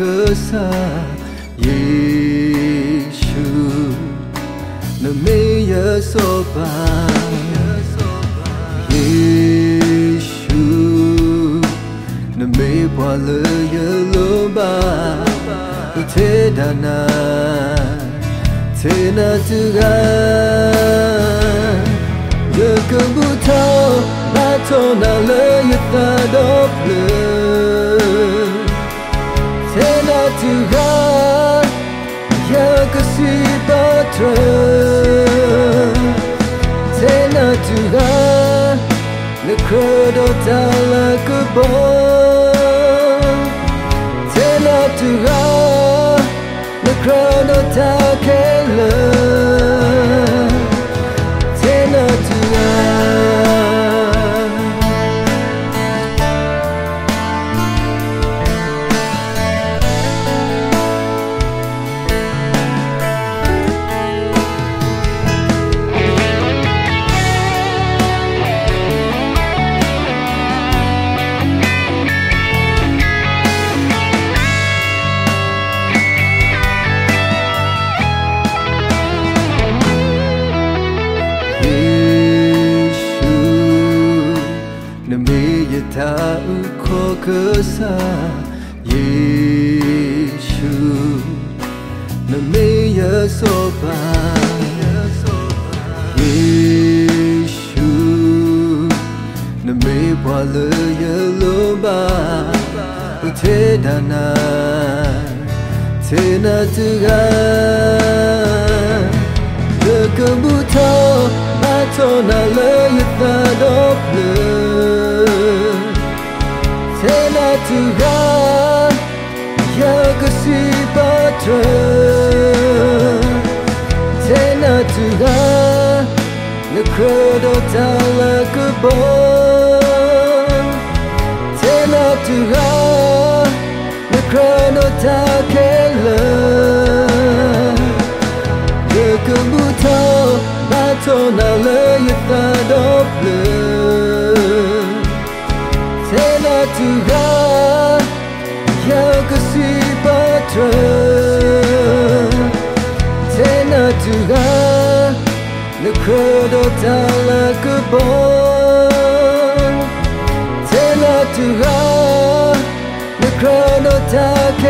kesa Yeshu na meya sopa Yeshu na me pala yaloba te dana te na tuga ye kebuta bato na le yata doble te na tuga ye kasi patre te na tuga le credo tala kubo te na tuga le credo takela te na tuga ta ko kesa Yeshu na meya sopa Yeshu na me pala yaloba te dana te na tuga ye kebuta bato na le yata doble te na tuga ye kasi patre te na tuga le credo tala kubo te na tuga le credo takela ye kebuta bato na le yata doble te na tuga ye kasi patre te na tuga le credo tala kubo te na tuga le credo takela